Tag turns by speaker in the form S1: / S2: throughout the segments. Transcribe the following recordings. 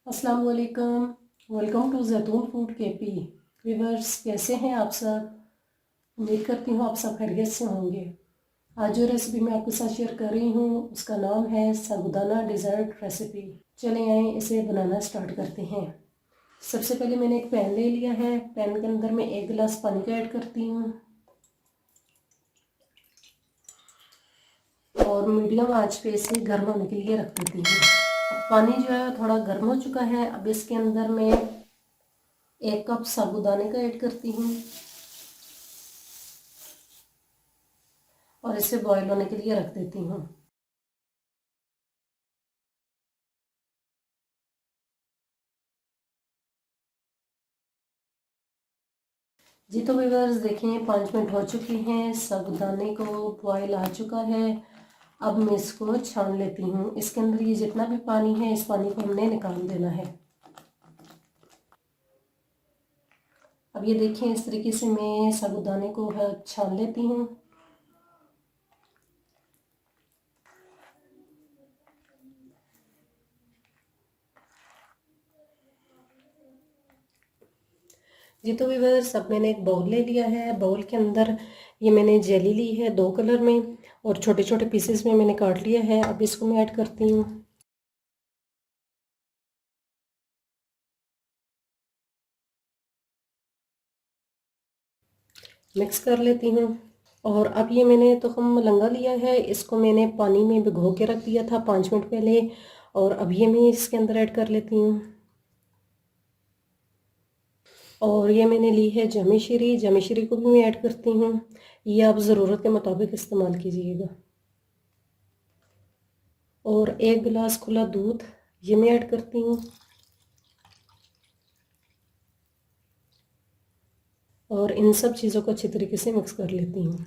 S1: अस्सलाम वालेकुम। Welcome to जैतून फूड केपी। व्यूअर्स, कैसे हैं आप सब? उम्मीद करती हूँ आप सब खैरियत से होंगे। आज जो रेसिपी मैं आपके साथ शेयर कर रही हूँ उसका नाम है साबूदाना डेजर्ट रेसिपी। चलें आए इसे बनाना स्टार्ट करते हैं। सबसे पहले मैंने एक पैन ले लिया है। पैन के अंदर मैं 1 गिलास पानी का ऐड करती हूँ और मीडियम आंच पे इसे गर्म होने के लिए रख देती हूँ। पानी जो है थोड़ा गर्म हो चुका है। अब इसके अंदर मैं 1 कप साबूदाने का ऐड करती हूँ और इसे बॉईल होने के लिए रख देती हूँ। जी तो व्यूअर्स, देखें 5 मिनट हो चुके हैं। साबूदाने को बॉईल आ चुका है। अब मैं इसको छान लेती हूँ। इसके अंदर ये जितना भी पानी है इस पानी को हमने निकाल देना है। अब ये देखें, इस तरीके से मैं साबूदाने को छान लेती हूँ। जी तो व्यूअर्स, अब मैंने एक बाउल ले लिया है। बाउल के अंदर ये मैंने जेली ली है 2 कलर में और छोटे छोटे पीसेस में मैंने काट लिया है। अब इसको मैं ऐड करती हूँ। मिक्स कर लेती हूँ। और अब ये मैंने तुखम लंगा लिया है। इसको मैंने पानी में भिगो के रख दिया था 5 मिनट पहले और अब ये मैं इसके अंदर ऐड कर लेती हूँ। और ये मैंने ली है जमीशरी। जमीशरी को भी मैं ऐड करती हूँ। ये आप ज़रूरत के मुताबिक इस्तेमाल कीजिएगा। और 1 गिलास खुला दूध ये मैं ऐड करती हूँ। और इन सब चीज़ों को अच्छी तरीके से मिक्स कर लेती हूँ।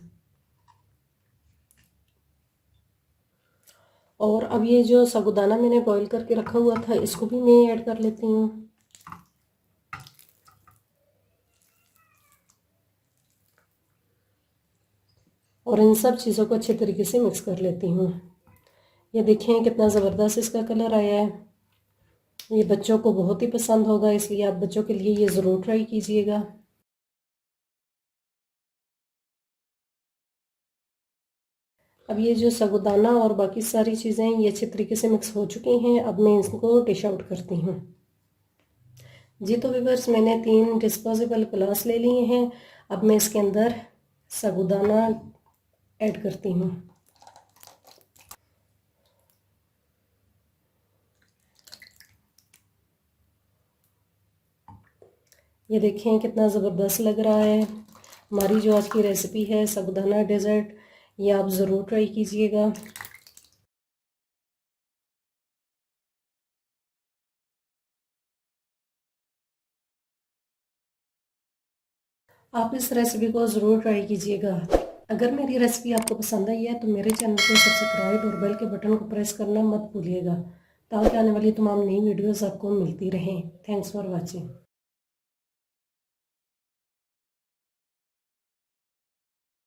S1: और अब ये जो साबूदाना मैंने बॉईल करके रखा हुआ था इसको भी मैं ऐड कर लेती हूँ। और इन सब चीज़ों को अच्छे तरीके से मिक्स कर लेती हूँ। ये देखें कितना ज़बरदस्त इसका कलर आया है। ये बच्चों को बहुत ही पसंद होगा, इसलिए आप बच्चों के लिए ये ज़रूर ट्राई कीजिएगा। अब ये जो साबूदाना और बाकी सारी चीज़ें ये अच्छे तरीके से मिक्स हो चुकी हैं। अब मैं इसको डिश आउट करती हूँ। जी तो व्यूअर्स, मैंने 3 डिस्पोजेबल ग्लास ले लिए हैं। अब मैं इसके अंदर साबूदाना ऐड करती हूँ। ये देखें कितना ज़बरदस्त लग रहा है। हमारी जो आज की रेसिपी है साबूदाना डेजर्ट, ये आप ज़रूर ट्राई कीजिएगा। आप इस रेसिपी को ज़रूर ट्राई कीजिएगा। अगर मेरी रेसिपी आपको पसंद आई है तो मेरे चैनल को सब्सक्राइब और बेल के बटन को प्रेस करना मत भूलिएगा, ताकि आने वाली तमाम नई वीडियोस आपको मिलती रहें। Thanks for watching.